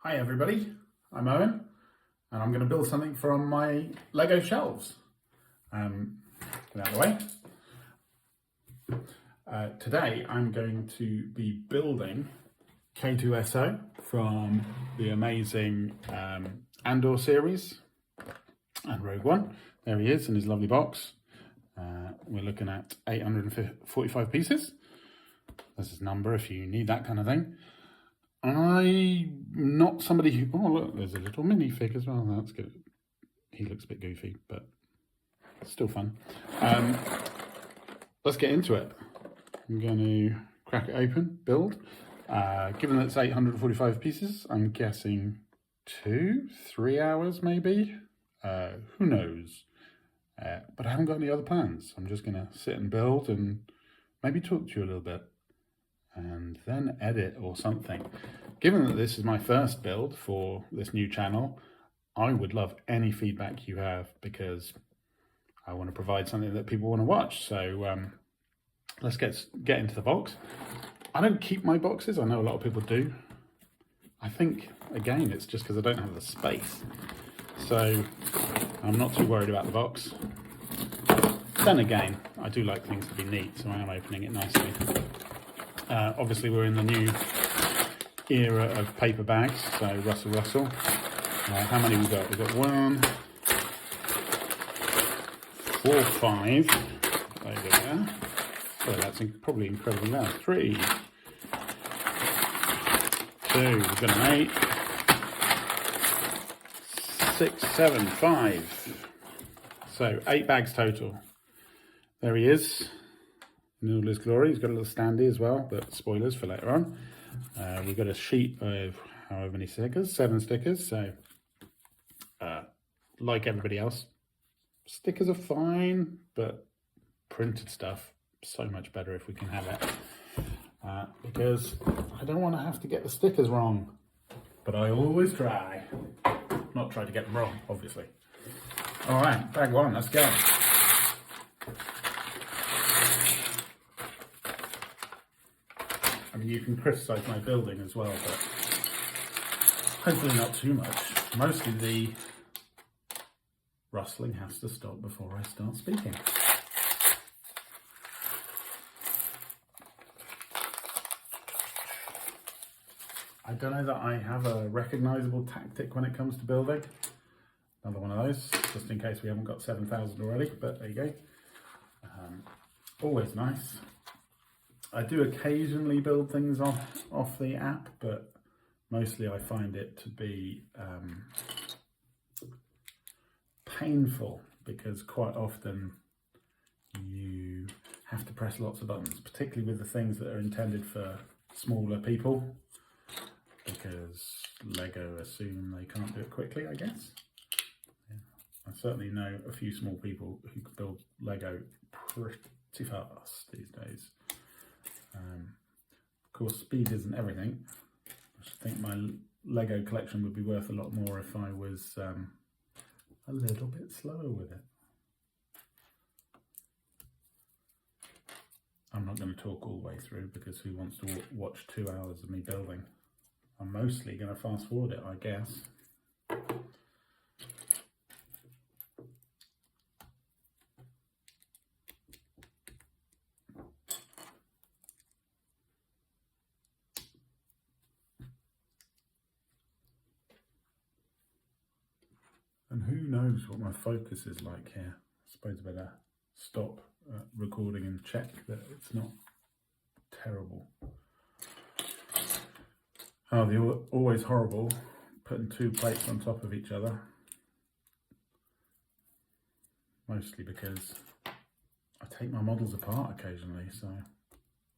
Hi everybody, I'm Owen and I'm going to build something from my Lego shelves. Get out of the way. Today I'm going to be building K-2SO from the amazing Andor series and Rogue One. There he is in his lovely box. We're looking at 845 pieces. That's his number if you need that kind of thing. I'm not somebody who... Oh, look, there's a little minifig as well. That's good. He looks a bit goofy, but still fun. Let's get into it. I'm going to crack it open, build. Given that it's 845 pieces, I'm guessing 2-3 hours maybe. Who knows? But I haven't got any other plans. I'm just going to sit and build and maybe talk to you a little bit. And then edit or something. Given that this is my first build for this new channel, I would love any feedback you have because I want to provide something that people want to watch. So let's get into the box. I don't keep my boxes. I know a lot of people do. I think, again, it's just because I don't have the space. So I'm not too worried about the box. Then again, I do like things to be neat, so I am opening it nicely. Obviously we're in the new era of paper bags, so Russell. How many we got? We've got 1, 4, 5 over there. So that's probably incredibly loud. 3, 2, we've got an 8, 6, 7, 5. So 8 bags total. There he is. In all his glory. He's got a little standee as well, but spoilers for later on. We've got a sheet of however many stickers, 7 stickers. So, like everybody else, stickers are fine, but printed stuff, so much better if we can have it. Because I don't want to have to get the stickers wrong, but I always try. Not try to get them wrong, obviously. All right, bag 1, let's go. I mean, you can criticise my building as well, but hopefully not too much. Mostly the rustling has to stop before I start speaking. I don't know that I have a recognisable tactic when it comes to building. Another one of those, just in case we haven't got 7,000 already, but there you go. Always nice. I do occasionally build things off the app, but mostly I find it to be painful because quite often you have to press lots of buttons, particularly with the things that are intended for smaller people, because Lego assume they can't do it quickly, I guess. Yeah. I certainly know a few small people who can build Lego pretty fast these days. Of course, speed isn't everything. I think my Lego collection would be worth a lot more if I was a little bit slower with it. I'm not going to talk all the way through because who wants to watch 2 hours of me building? I'm mostly going to fast forward it, I guess. And who knows what my focus is like here. I suppose I better stop recording and check that it's not terrible. Oh, they're always horrible, putting 2 plates on top of each other. Mostly because I take my models apart occasionally, so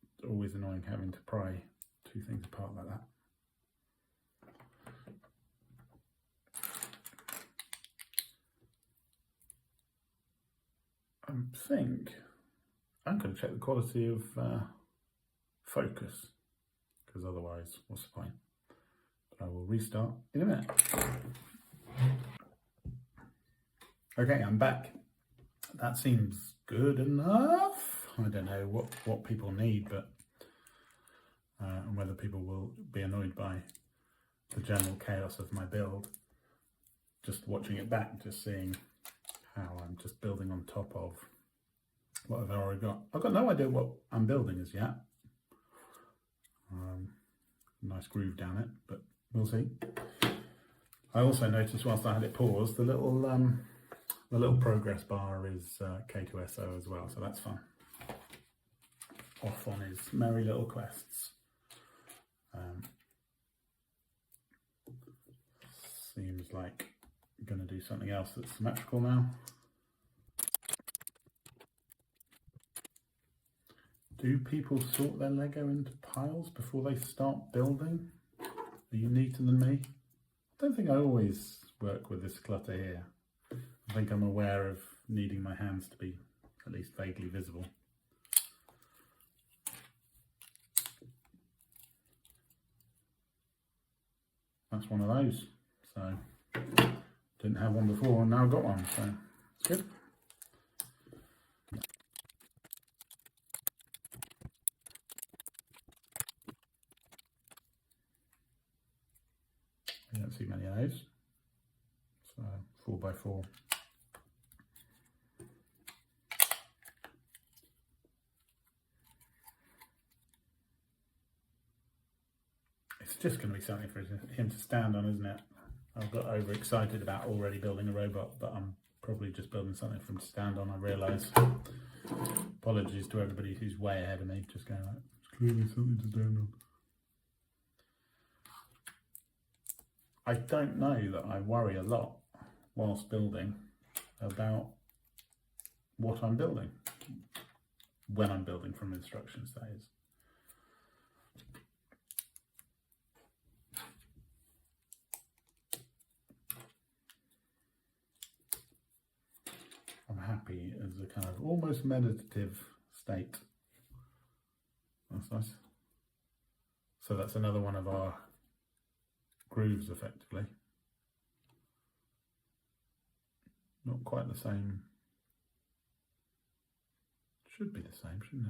it's always annoying having to pry 2 things apart like that. I think I'm going to check the quality of focus, because otherwise what's the point? But I will restart in a minute. Okay, I'm back. That seems good enough. I don't know what people need, but and whether people will be annoyed by the general chaos of my build, just watching it back, just seeing how I'm just building on top of what I've already got. I've got no idea what I'm building as yet. Nice groove down it, but we'll see. I also noticed whilst I had it paused, the little progress bar is K-2SO as well, so that's fun. Off on his merry little quests. Seems like I'm going to do something else that's symmetrical now. Do people sort their Lego into piles before they start building? Are you neater than me? I don't think I always work with this clutter here. I think I'm aware of needing my hands to be at least vaguely visible. That's one of those. So, didn't have one before and now I've got one, so it's good. I don't see many of those. So 4x4. It's just going to be something for him to stand on, isn't it? I've got overexcited about already building a robot, but I'm probably just building something for him to stand on, I realise. Apologies to everybody who's way ahead of me, just going like, it's clearly something to stand on. I don't know that I worry a lot whilst building about what I'm building, when I'm building from instructions, that is. I'm happy as a kind of almost meditative state. That's nice. So that's another one of our grooves, effectively. Not quite the same. Should be the same, shouldn't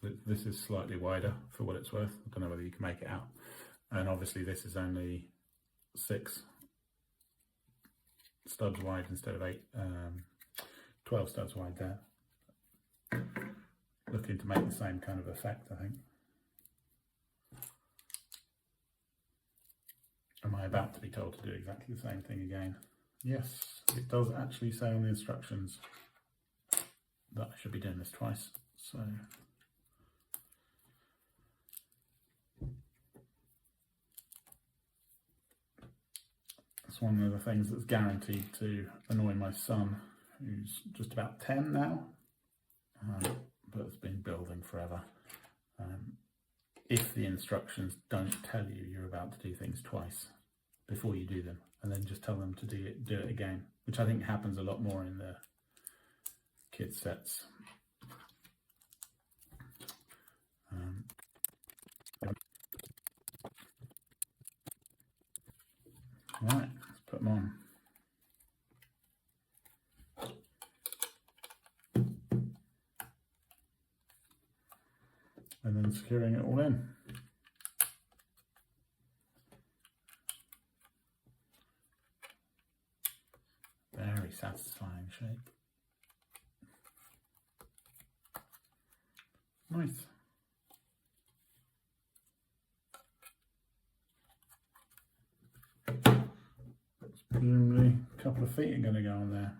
it? This is slightly wider for what it's worth. I don't know whether you can make it out. And obviously this is only 6 studs wide instead of 12 studs wide there. Looking to make the same kind of effect, I think. Am I about to be told to do exactly the same thing again? Yes, it does actually say on the instructions that I should be doing this twice. So it's one of the things that's guaranteed to annoy my son, who's just about 10 now, but has been building forever. If the instructions don't tell you you're about to do things twice before you do them, and then just tell them to do it again, which I think happens a lot more in the kids sets. Right, let's put them on. And then securing it all in. Very satisfying shape. Nice. Presumably a couple of feet are going to go on there.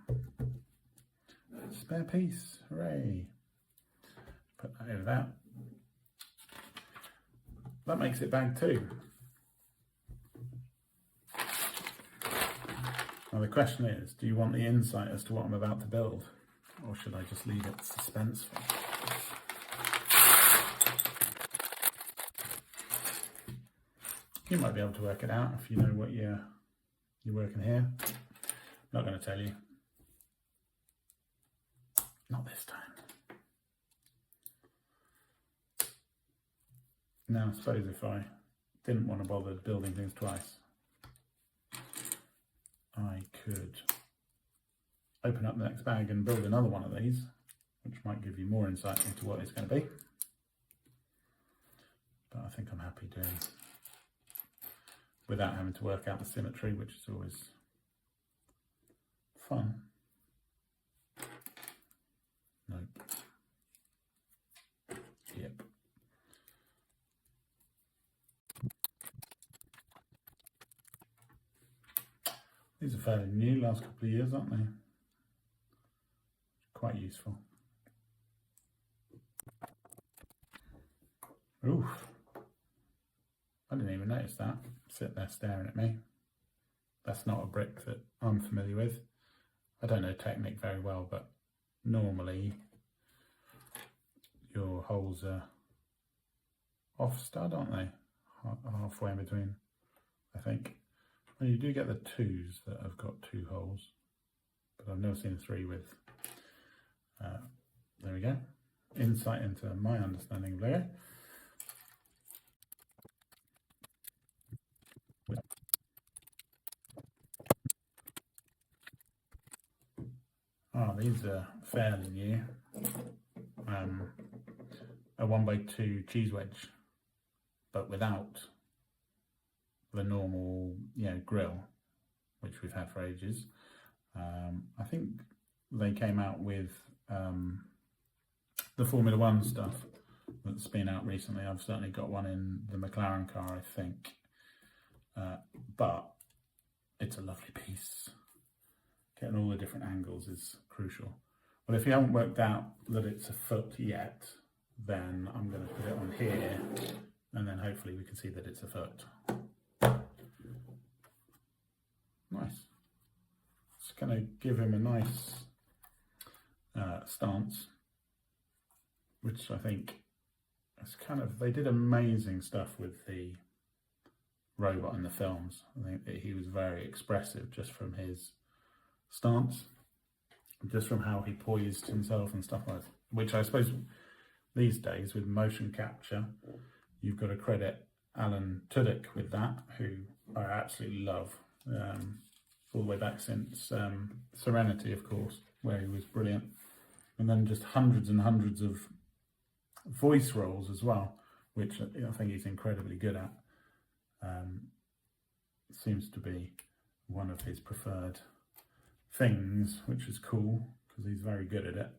Spare piece, hooray. Put that over that. That makes it bag 2. Now the question is, do you want the insight as to what I'm about to build? Or should I just leave it suspenseful? You might be able to work it out if you know what you're working here. Not going to tell you. Not this time. Now, I suppose if I didn't want to bother building things twice, I could open up the next bag and build another one of these, which might give you more insight into what it's going to be. But I think I'm happy without having to work out the symmetry, which is always fun. Nope. Yep. These are fairly new, last couple of years, aren't they? Quite useful. Oof. I didn't even notice that. Sit there staring at me. That's not a brick that I'm familiar with. I don't know Technic very well, but normally your holes are off stud, aren't they? Halfway in between, I think. Well, you do get the 2s that have got 2 holes, but I've never seen a 3 with. There we go. Insight into my understanding of Lego. Oh, these are fairly new. A 1x2 cheese wedge, but without the normal, grill, which we've had for ages. I think they came out with the Formula One stuff that's been out recently. I've certainly got one in the McLaren car, I think. But it's a lovely piece. Getting all the different angles is crucial. Well, if you haven't worked out that it's a foot yet, then I'm going to put it on here, and then hopefully we can see that it's a foot. Nice. It's going to give him a nice stance, which I think is they did amazing stuff with the robot in the films. I think that he was very expressive just from his stance, just from how he poised himself and stuff like that, which I suppose these days with motion capture, you've got to credit Alan Tudyk with that, who I absolutely love, all the way back since Serenity, of course, where he was brilliant, and then just hundreds and hundreds of voice roles as well, which I think he's incredibly good at. Seems to be one of his preferred things, which is cool because he's very good at it.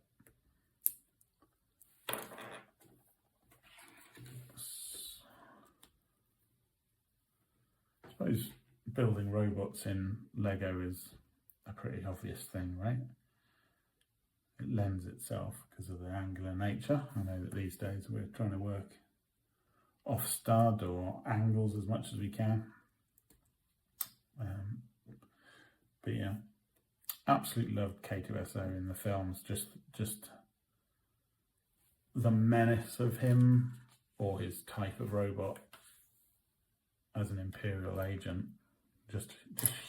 I suppose building robots in Lego is a pretty obvious thing, right? It lends itself because of the angular nature. I know that these days we're trying to work off stud or angles as much as we can. But yeah, absolutely loved K-2SO in the films. Just the menace of him, or his type of robot as an Imperial agent, just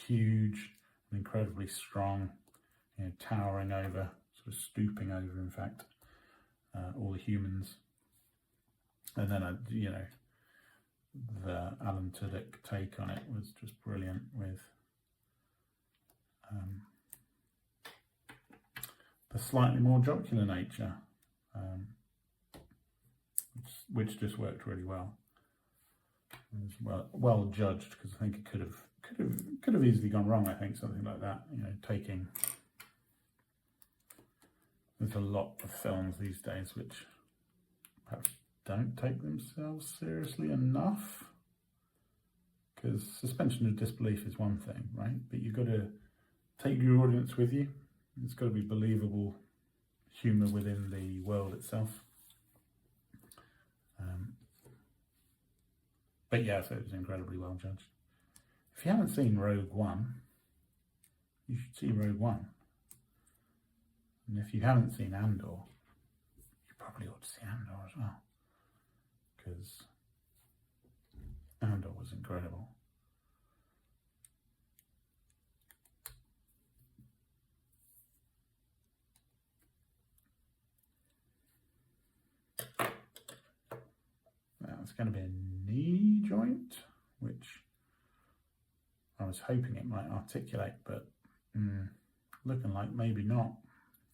huge and incredibly strong, towering over, sort of stooping over, in fact, all the humans. And then the Alan Tudyk take on it was just brilliant, with the slightly more jocular nature, which just worked really well. It was well judged, because I think it could have easily gone wrong. I think something like that, taking. There's a lot of films these days which perhaps don't take themselves seriously enough, because suspension of disbelief is one thing, right? But you've got to take your audience with you. It's got to be believable humour within the world itself. But yeah, so it was incredibly well judged. If you haven't seen Rogue One, you should see Rogue One. And if you haven't seen Andor, you probably ought to see Andor as well, because Andor was incredible. Now it's going to be a knee joint, which I was hoping it might articulate, but looking like maybe not,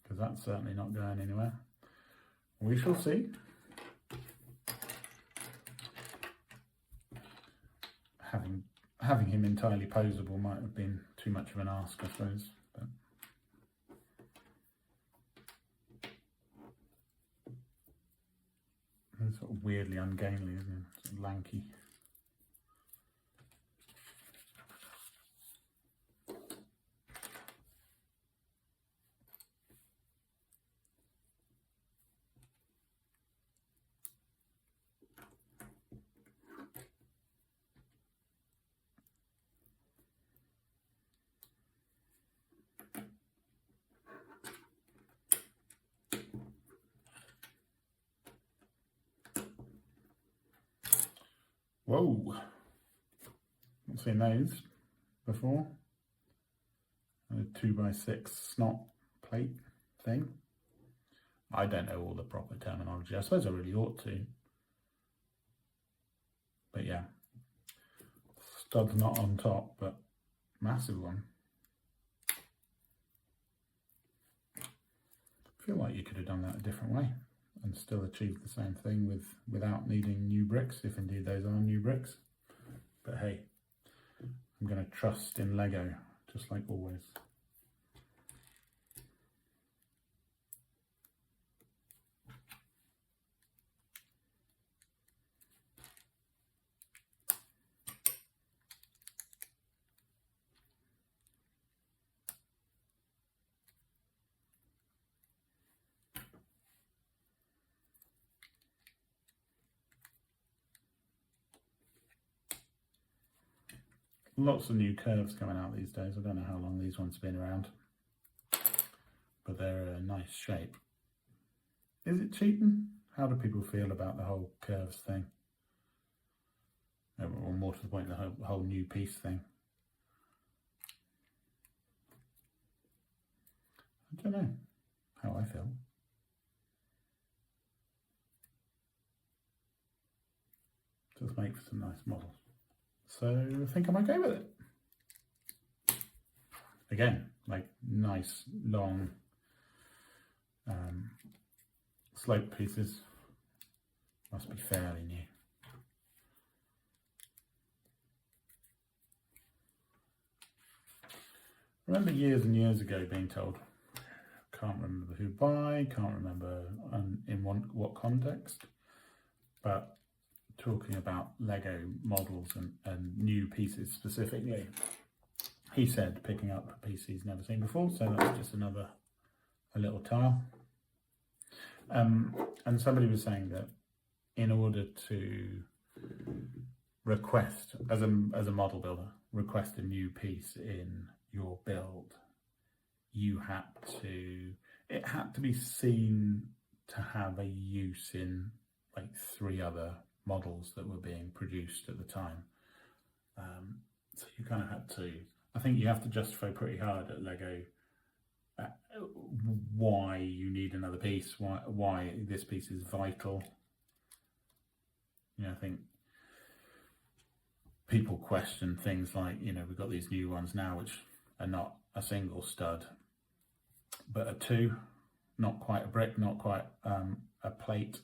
because that's certainly not going anywhere. We shall see. having him entirely posable might have been too much of an ask, I suppose. But it's sort of weirdly ungainly, isn't it? Sort of lanky. Whoa, not seen those before. A 2x6 snot plate thing. I don't know all the proper terminology. I suppose I really ought to. But yeah, stud's not on top, but massive one. I feel like you could have done that a different way and still achieved the same thing without needing new bricks, if indeed those are new bricks. But hey, I'm going to trust in Lego, just like always. Lots of new curves coming out these days. I don't know how long these ones have been around, but they're a nice shape. Is it cheating? How do people feel about the whole curves thing? Or more to the point, the whole new piece thing? I don't know how I feel. Just make for some nice models. So I think I might go with it. Again, like nice, long slope pieces. Must be fairly new. I remember years and years ago being told, can't remember who by, can't remember in what context, but talking about Lego models and new pieces specifically, he said picking up a piece he's never seen before, so that's just a little tile. And somebody was saying that in order to request, as a model builder, request a new piece in your build, it had to be seen to have a use in like 3 other models that were being produced at the time. So you kind of had to, I think you have to justify pretty hard at Lego why you need another piece, why this piece is vital. You know, I think people question things like, you know, we've got these new ones now which are not a single stud, but a 2, not quite a brick, not quite a plate,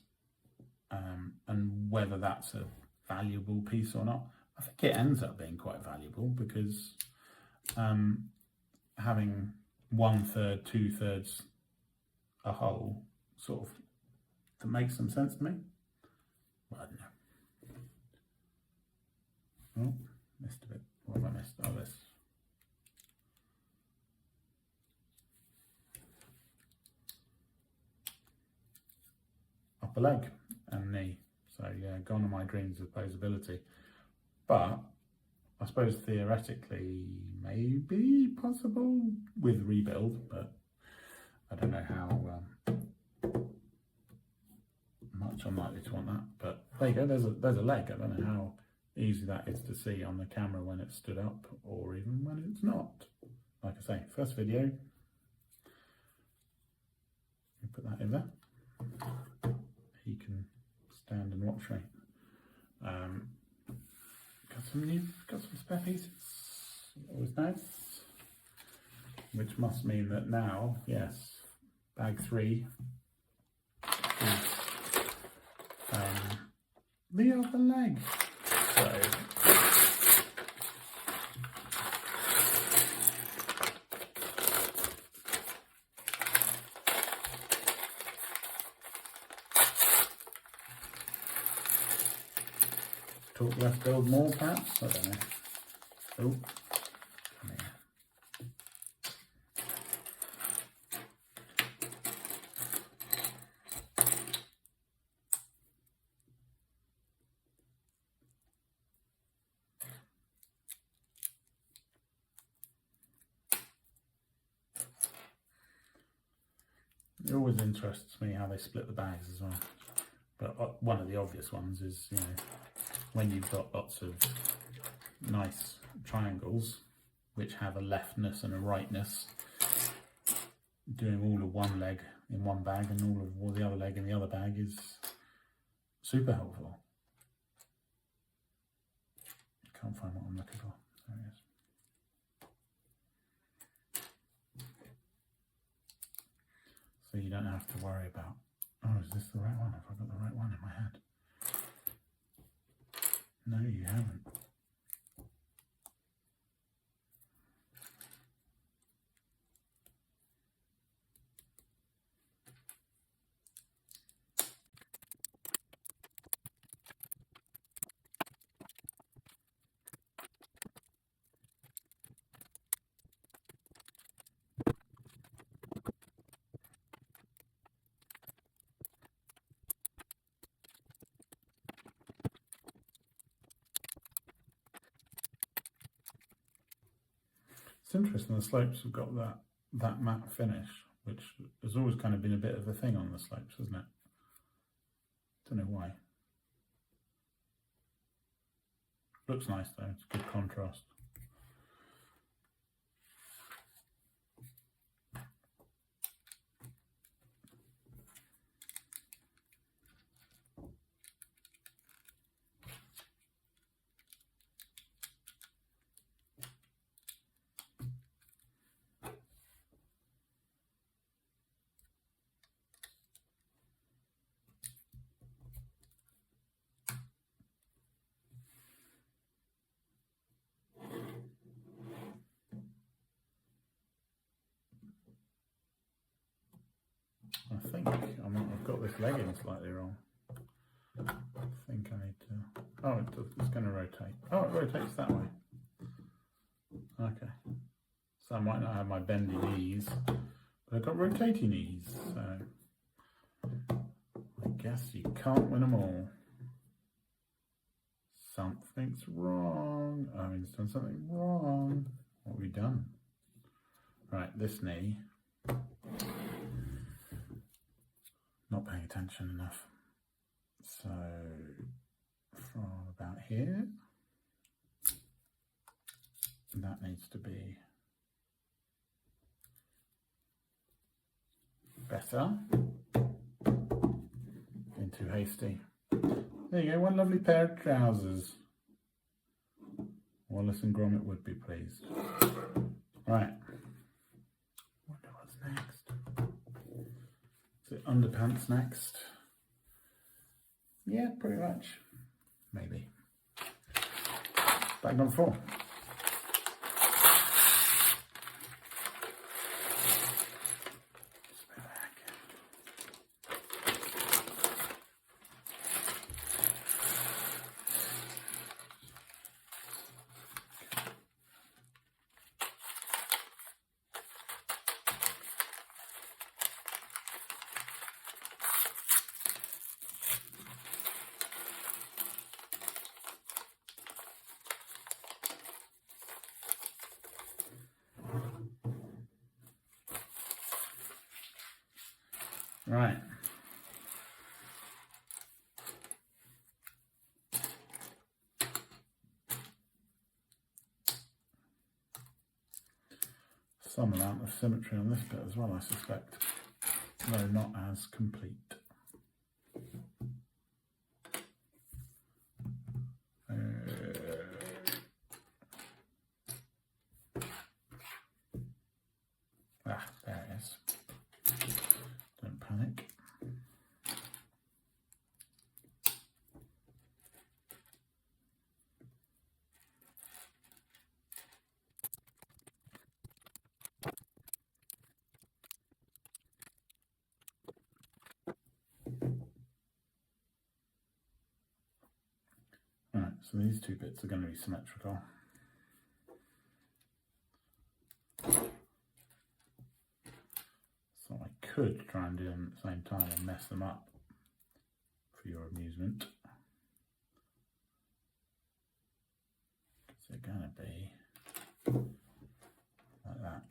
and whether that's a valuable piece or not. I think it ends up being quite valuable because having 1/3, 2/3 a whole sort of, that makes some sense to me. Well, I don't know. Oh, missed a bit. What have I missed? Oh, this. Upper leg and knee. So yeah, gone are my dreams of posability. But I suppose theoretically maybe possible with rebuild, but I don't know how much I'm likely to want that. But there you go, there's a leg. I don't know how easy that is to see on the camera when it's stood up or even when it's not. Like I say, first video, you put that in there. He can stand and watch me. Got some spare pieces, always nice. Which must mean that now, yes, bag 3 is the other leg. So let's build more perhaps? I don't know. Oh, come here. It always interests me how they split the bags as well. But one of the obvious ones is, you know, when you've got lots of nice triangles which have a leftness and a rightness, doing all of one leg in one bag and all of the other leg in the other bag is super helpful. Can't find what I'm looking for. There it is. So you don't have to worry about, oh, is this the right one? Have I got the right one in my head? No, you haven't. It's interesting, the slopes have got that matte finish, which has always kind of been a bit of a thing on the slopes, hasn't it? Don't know why. Looks nice though, it's good contrast. I think I've got this legging slightly wrong. I think I need to, oh, it's going to rotate. Oh, it rotates that way. Okay. So I might not have my bendy knees, but I've got rotating knees, so I guess you can't win them all. Something's wrong. Owen's done something wrong. What have we done? Right, this knee. Not paying attention enough. So from about here, that needs to be better. Being too hasty. There you go, one lovely pair of trousers. Wallace and Gromit would be pleased. Right. Wonder what's next. Is it underpants next? Yeah, pretty much. Maybe. Bag on 4. Right. Some amount of symmetry on this bit as well, I suspect, though not as complete. There it is. Don't panic. So these two bits are going to be symmetrical. So I could try and do them at the same time and mess them up for your amusement. Because they're going to be like that.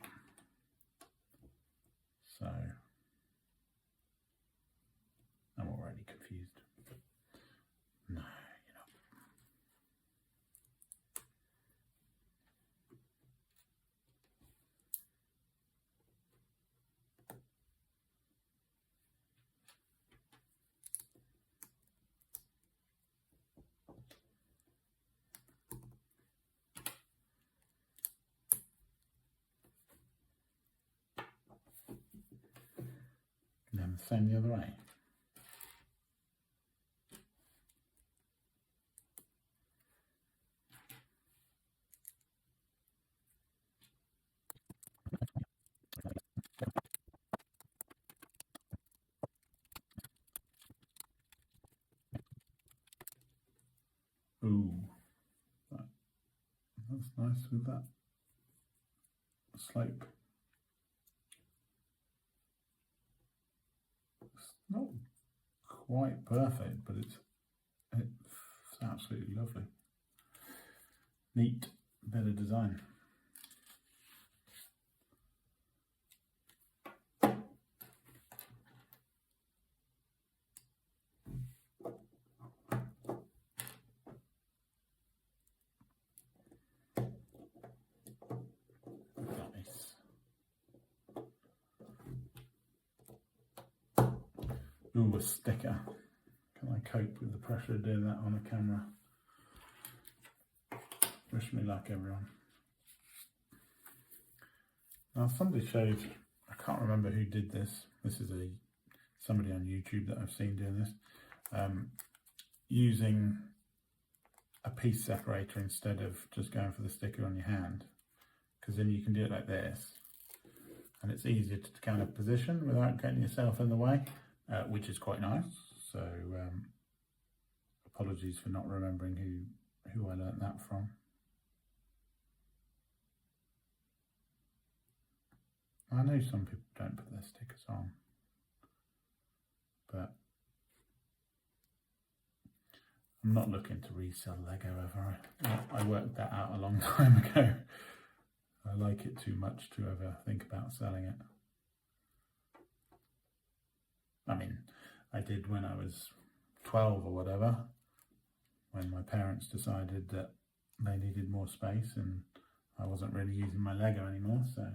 So I'm already confused. No, you're not. And then the same the other way. Ooh, that's nice with that slope. It's not quite perfect, but it's absolutely lovely. Neat bit of design. Nice. Ooh, a sticker. Can I cope with the pressure of doing that on a camera? Wish me luck, everyone. Now somebody showed, I can't remember who did this. This is somebody on YouTube that I've seen doing this. Using a piece separator instead of just going for the sticker on your hand. Because then you can do it like this. And it's easier to kind of position without getting yourself in the way, which is quite nice. So apologies for not remembering who I learnt that from. I know some people don't put their stickers on, but I'm not looking to resell Lego ever. I worked that out a long time ago. I like it too much to ever think about selling it. I mean, I did when I was 12 or whatever, when my parents decided that they needed more space and I wasn't really using my Lego anymore, so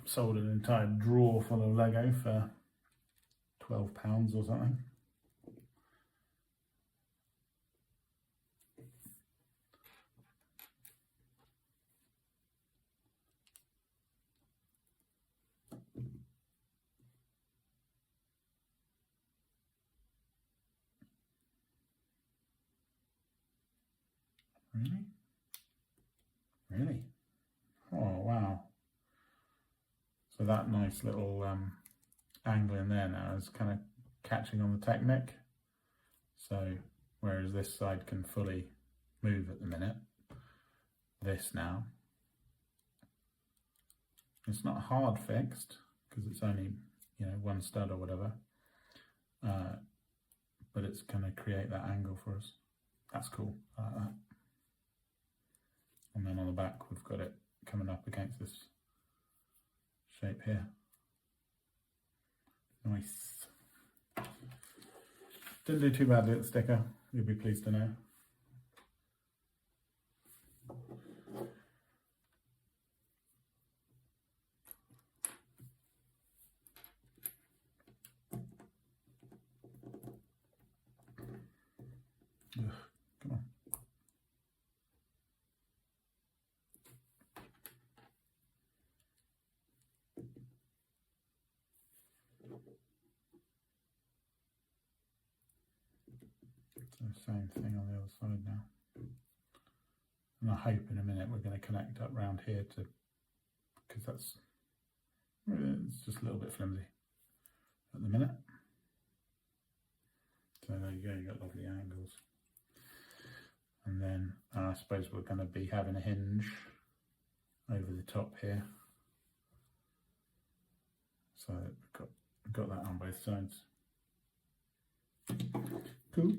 sold an entire drawer full of Lego for £12 or something. Really? Really? Oh, wow. So that nice little angle in there now is kind of catching on the Technic. So whereas this side can fully move at the minute, this now, it's not hard fixed because it's only, you know, one stud or whatever, but it's going to create that angle for us. That's cool. I like that. And then on the back we've got it coming up against this shape here. Nice. Didn't do too badly at the sticker, you'll be pleased to know. Ugh, come on. So same thing on the other side now. And I hope in a minute we're going to connect up round here to, because it's just a little bit flimsy at the minute. So So there you go, you got lovely angles. And then I suppose we're going to be having a hinge over the top here. So we've got that on both sides. Cool.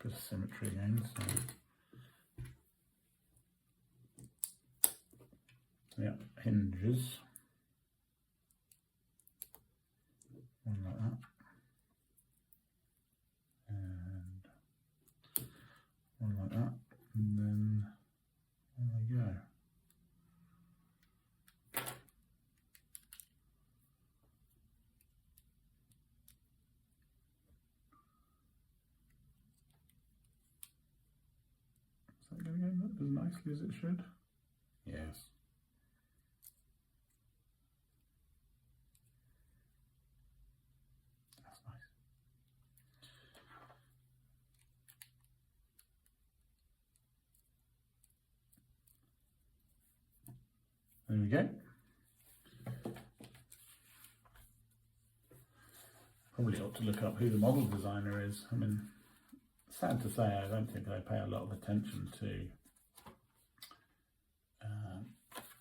Bit of symmetry again. So yeah, hinges. One like that. And one like that. And then there we go. Is that going to go as nicely as it should? Yes. That's nice. There we go. Probably ought to look up who the model designer is. I mean, sad to say, I don't think I pay a lot of attention to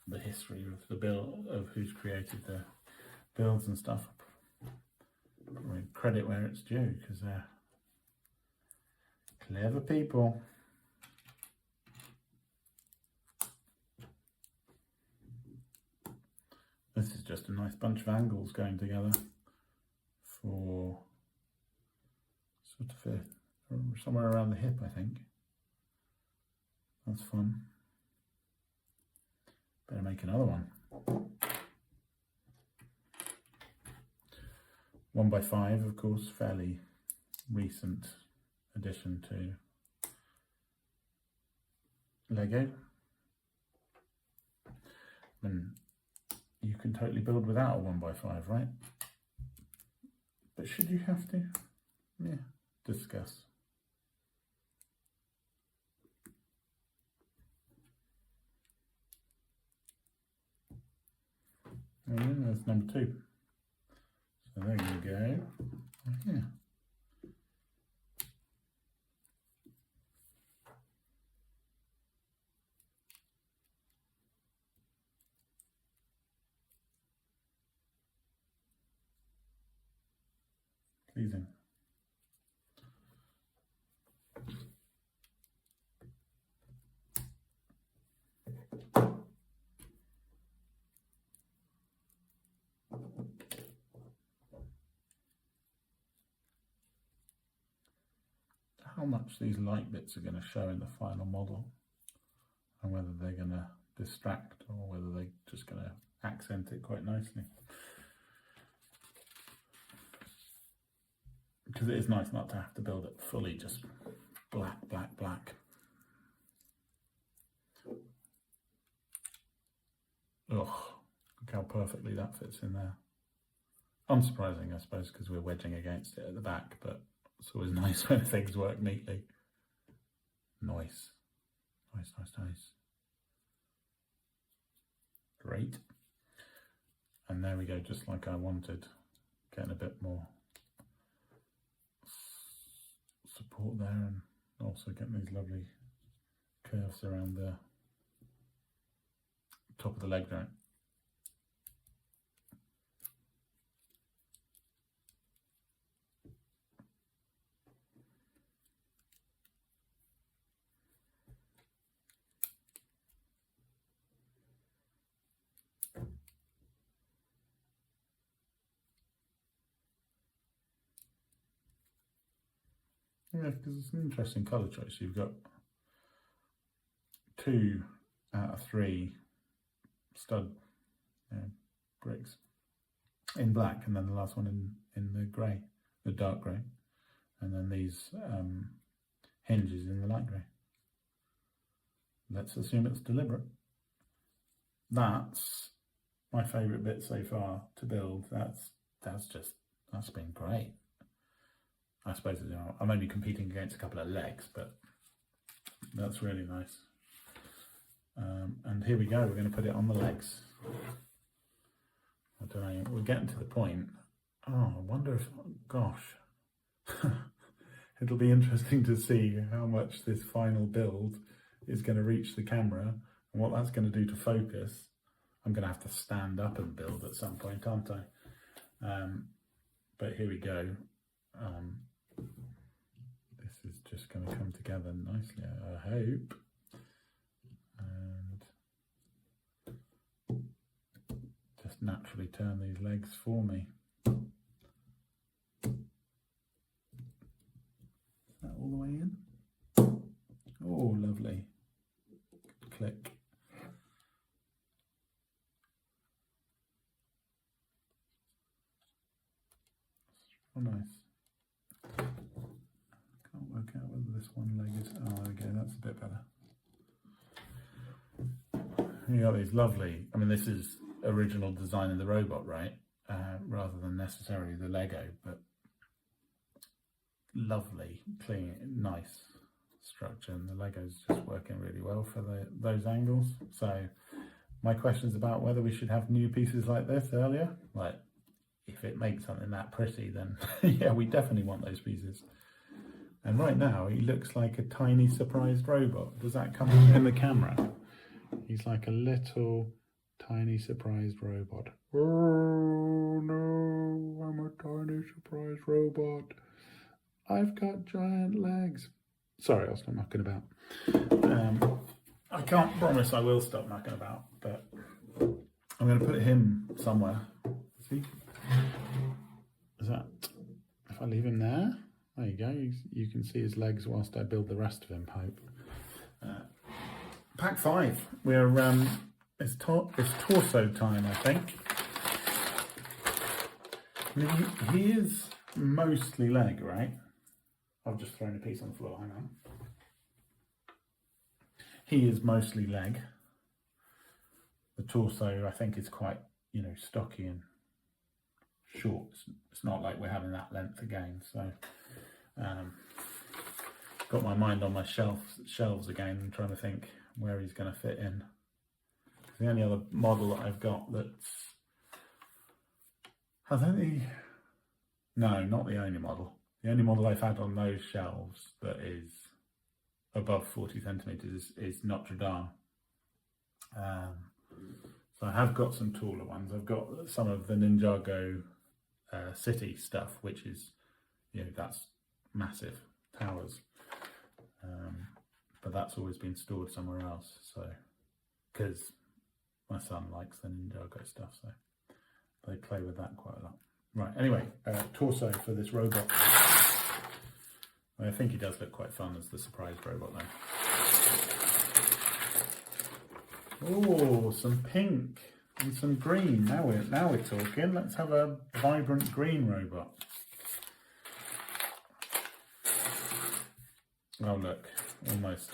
the history of the build, of who's created the builds and stuff. I mean, credit where it's due, because they're clever people. This is just a nice bunch of angles going together for sort of somewhere around the hip, I think. That's fun. Better make another one. 1x5, of course, fairly recent addition to Lego. I mean, you can totally build without a 1x5, right? But should you have to? Yeah, discuss. And then there's number 2. So there you go. Yeah. Pleasing. How much these light bits are going to show in the final model, and whether they're going to distract or whether they're just going to accent it quite nicely. Because it is nice not to have to build it fully just black, black, black. Ugh, look how perfectly that fits in there. Unsurprising, I suppose, because we're wedging against it at the back, but it's always nice when things work neatly. Nice. Nice, nice, nice. Great. And there we go, just like I wanted. Getting a bit more support there, and also getting these lovely curves around the top of the leg joint. Yeah, because it's an interesting colour choice. You've got 2 out of 3 stud bricks in black, and then the last one in the grey, the dark grey, and then these hinges in the light grey. Let's assume it's deliberate. That's my favourite bit so far to build. That's been great. I suppose, you know, I'm only competing against a couple of legs, but that's really nice. And here we go, we're going to put it on the legs. I don't know, we're getting to the point. Oh, I wonder if, gosh, it'll be interesting to see how much this final build is going to reach the camera and what that's going to do to focus. I'm going to have to stand up and build at some point, aren't I? But here we go. This is just going to come together nicely, I hope. And just naturally turn these legs for me. Is that all the way in? Oh, lovely. Good click. Oh, nice. Can't work out whether this one leg is. Oh, there we go. That's a bit better. You got these lovely. I mean, this is original design of the robot, right? Rather than necessarily the Lego, but lovely, clean, nice structure, and the Lego's just working really well for those angles. So my questions about whether we should have new pieces like this earlier, like if it makes something that pretty, then yeah, we definitely want those pieces. And right now he looks like a tiny surprised robot. Does that come in the camera? He's like a little tiny surprised robot. Oh no, I'm a tiny surprised robot. I've got giant legs. Sorry, I'll stop mucking about. I can't promise I will stop mucking about, but I'm going to put him somewhere. See? Is that, if I leave him there, there you go. You can see his legs whilst I build the rest of him, hope. Pack 5. We're, it's torso time, I think. I mean, he is mostly leg, right? I've just thrown a piece on the floor, hang on. He is mostly leg. The torso, I think, is quite, you know, stocky and short. It's not like we're having that length again. So, got my mind on my shelves again and trying to think where he's going to fit in. The only other model that I've got that's, has any, no, not the only model. The only model I've had on those shelves that is above 40 centimetres is Notre Dame. So I have got some taller ones. I've got some of the Ninjago City stuff, which is, you know, that's massive towers. But that's always been stored somewhere else. So, because my son likes the Ninjago stuff, so they play with that quite a lot. Right, anyway, torso for this robot. I think he does look quite fun as the surprise robot though. Oh, some pink and some green. Now we're talking. Let's have a vibrant green robot. Oh look, almost.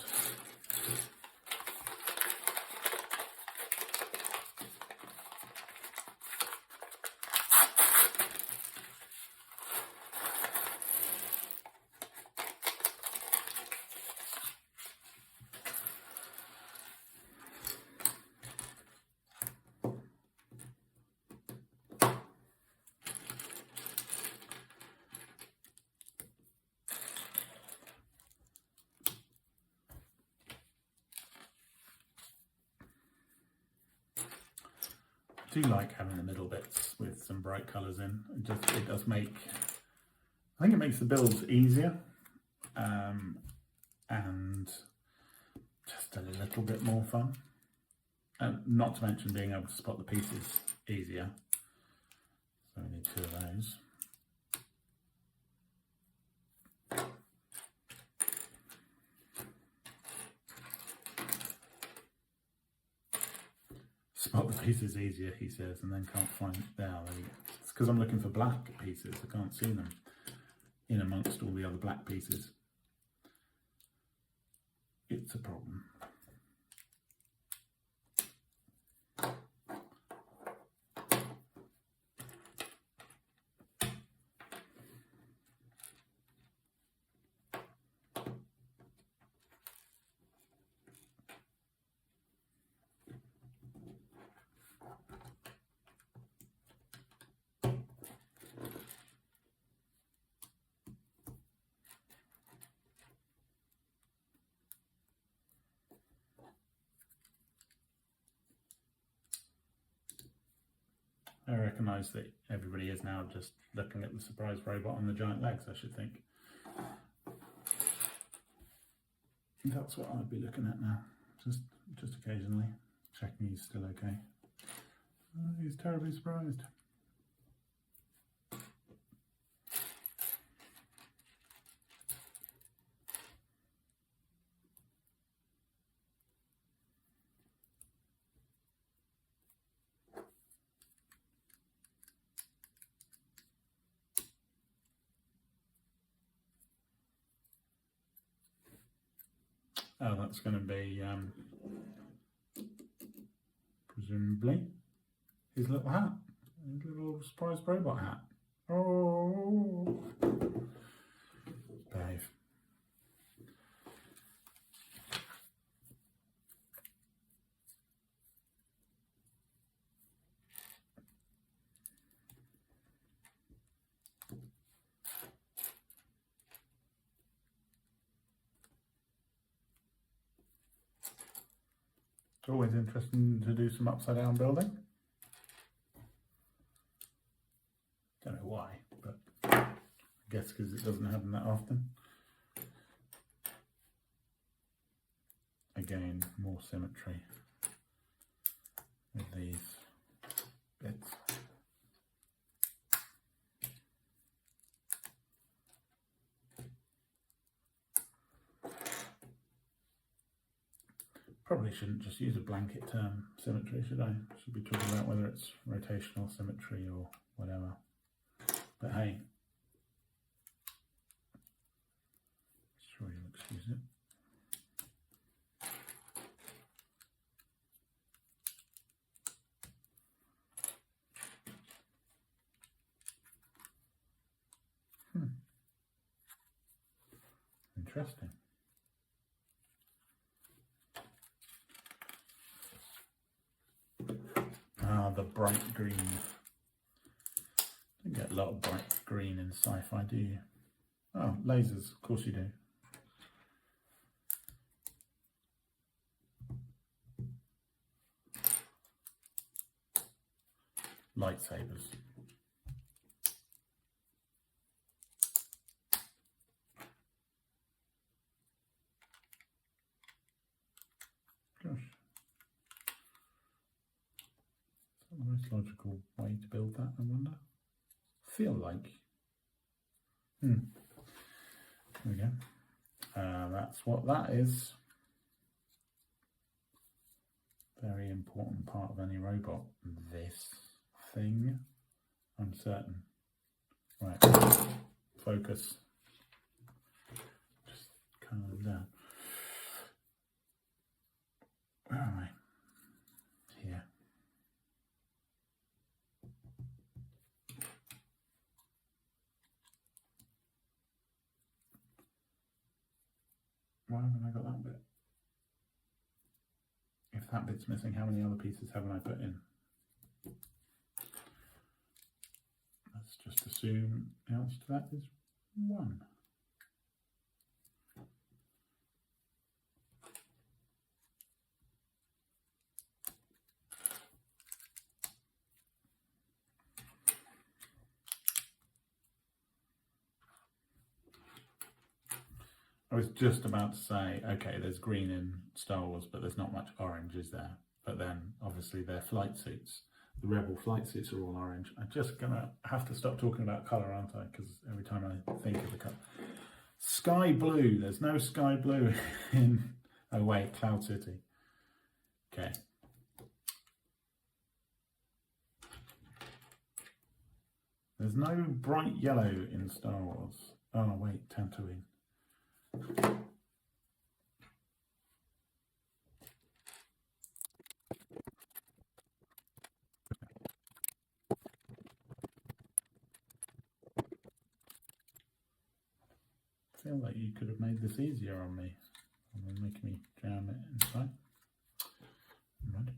I do like having the middle bits with some bright colours in. It does make, I think it makes the builds easier, and just a little bit more fun. And not to mention being able to spot the pieces easier. So we need 2 of those. Spot the pieces easier, he says, and then can't find there. It's because I'm looking for black pieces. I can't see them in amongst all the other black pieces. It's a problem. I recognise that everybody is now just looking at the surprise robot on the giant legs, I should think. That's what I'd be looking at now, just occasionally, checking he's still okay. Oh, he's terribly surprised. Oh, that's going to be presumably his little hat, his little surprise robot hat. Oh, behave. It's always interesting to do some upside down building. Don't know why, but I guess because it doesn't happen that often. Again, more symmetry with these bits. Probably shouldn't just use a blanket term, symmetry, should I? Should be talking about whether it's rotational symmetry or whatever. But hey, sure you'll excuse it. Interesting. Ah, the bright green. You get a lot of bright green in sci-fi, do you? Oh, lasers, of course you do. Lightsabers. Gosh. Is that the most logical way to build that, I wonder? Feel like. There we go. That's what that is. Very important part of any robot. This thing. I'm certain. Right. Focus. Just calm down. Where am I? Here. Why haven't I got that bit? If that bit's missing, how many other pieces haven't I put in? Let's just assume the answer to that is 1. I was just about to say, okay, there's green in Star Wars, but there's not much orange, is there? But then, obviously, their flight suits. The Rebel flight suits are all orange. I'm just going to have to stop talking about colour, aren't I? Because every time I think of the colour. Sky blue. There's no sky blue in... Oh, wait, Cloud City. Okay. There's no bright yellow in Star Wars. Oh, wait, Tatooine. I feel like you could have made this easier on me. And then making me jam it inside. Right.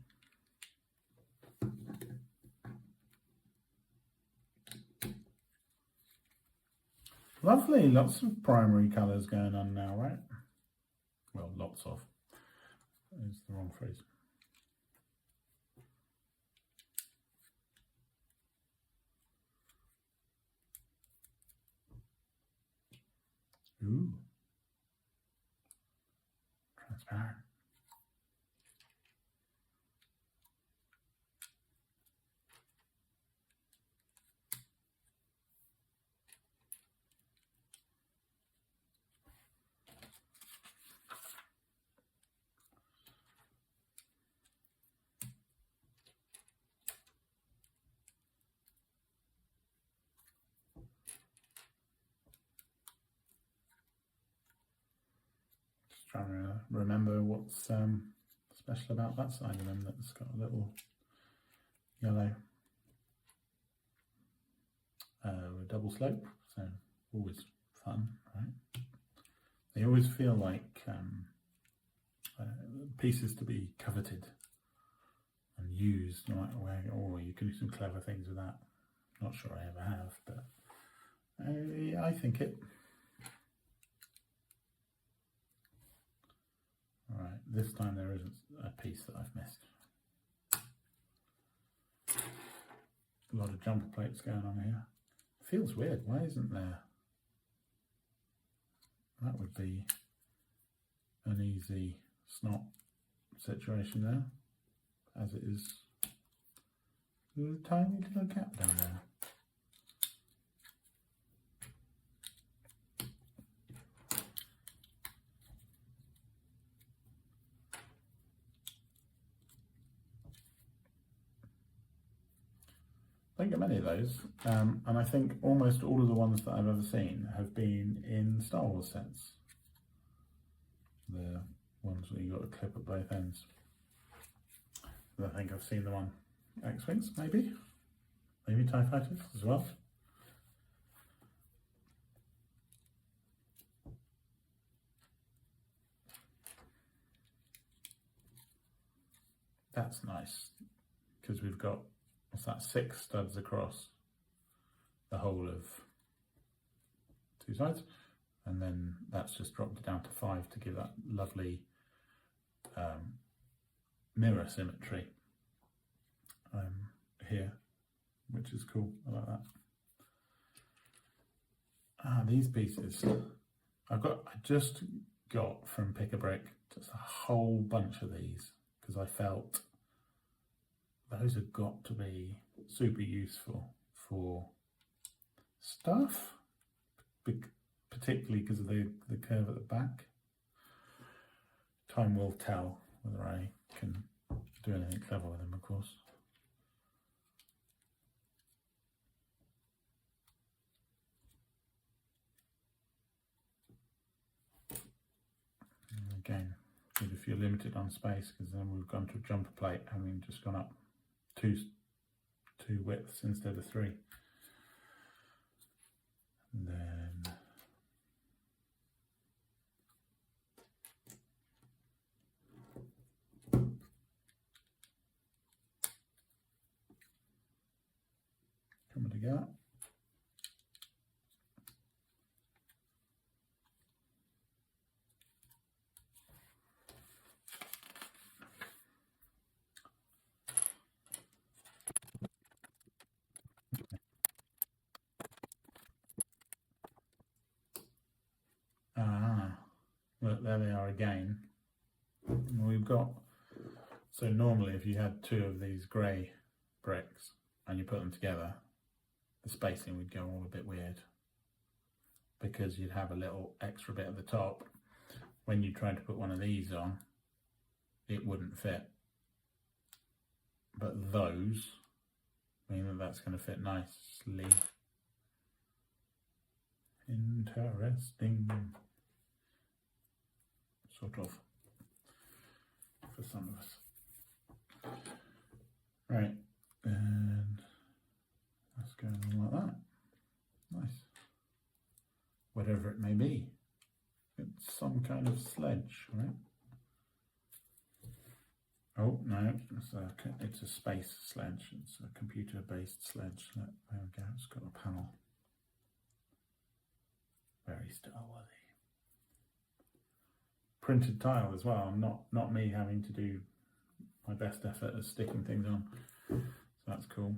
Lovely, lots of primary colours going on now, right? Well, lots of. Is the wrong phrase. Ooh. Transparent. Just trying to remember what's special about that side of them that's got a little yellow double slope, so always fun, right? They always feel like pieces to be coveted and used, no matter where. Or you can do some clever things with that. Not sure I ever have, but I think it. All right, this time there isn't a piece that I've missed. A lot of jumper plates going on here. Feels weird. Why isn't there? That would be an easy snot situation there, as it is. There's a tiny little gap down there. Don't get many of those, and I think almost all of the ones that I've ever seen have been in Star Wars sets. The ones where you got a clip at both ends. I think I've seen them on X-Wings, maybe TIE Fighters as well. That's nice, because we've got, what's that, 6 studs across the whole of 2 sides, and then that's just dropped it down to 5 to give that lovely mirror symmetry here, which is cool. I like that. These pieces I just got from Pick a Brick, just a whole bunch of these, because I felt those have got to be super useful for stuff, particularly because of the curve at the back. Time will tell whether I can do anything clever with them, of course. And again, good if you're limited on space, because then we've gone to a jumper plate, having just gone up two widths instead of 3. And then coming together. Look, there they are again. We've got, so normally if you had 2 of these grey bricks and you put them together, the spacing would go all a bit weird, because you'd have a little extra bit at the top. When you tried to put one of these on, it wouldn't fit. But those mean that that's going to fit nicely. Interesting. Sort of, for some of us. Right, and that's going on like that. Nice. Whatever it may be. It's some kind of sledge, right? Oh, no, it's a space sledge. It's a computer-based sledge. There we go, it's got a panel. Very Star Warsy. Printed tile as well, not me having to do my best effort at sticking things on, so that's cool.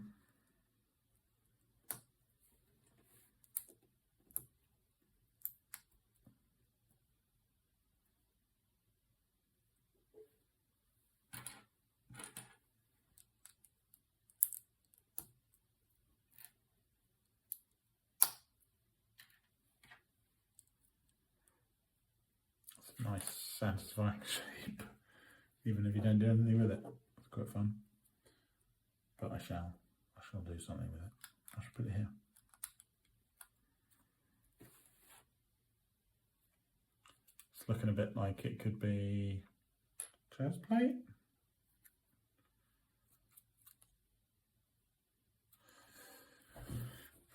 nice satisfying shape, even if you don't do anything with it. It's quite fun. But I shall do something with it. I should put it here. It's looking a bit like it could be chest plate.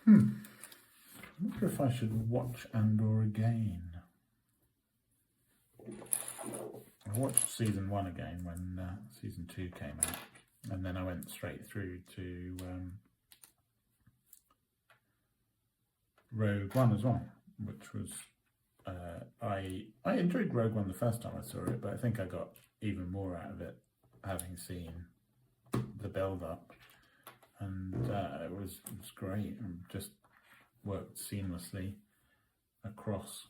I'm not sure if I should watch Andor again. I watched season 1 again when season 2 came out, and then I went straight through to Rogue One as well, which was I enjoyed Rogue One the first time I saw it, but I think I got even more out of it having seen the build-up, and it was great and just worked seamlessly across.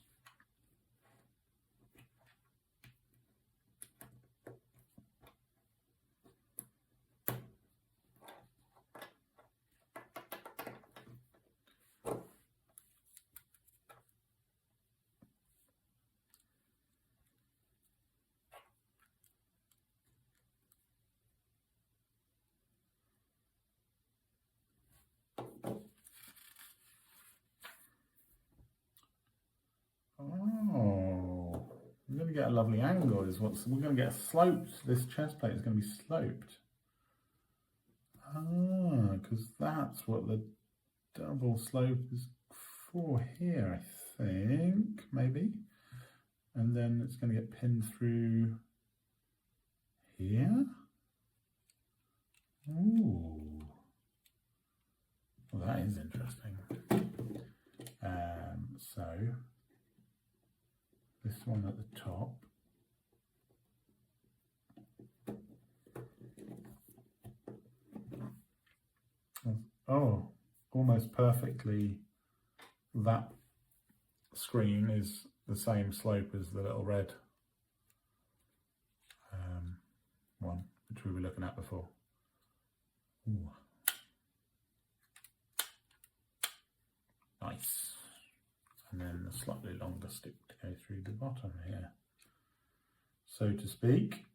Oh, we're going to get a lovely angle. We're going to get sloped. This chest plate is going to be sloped. Ah, because that's what the double slope is for here, I think, maybe. And then it's going to get pinned through here. Ooh, well, that is interesting. So this one at the top. Oh, almost perfectly. That screen is the same slope as the little red one, which we were looking at before. Ooh. Nice. And then a slightly longer stick to go through the bottom here, so to speak.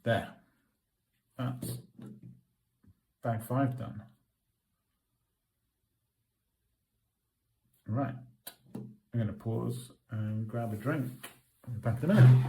There. That's bag 5 done. Right, I'm going to pause and grab a drink. I'll be back in a minute.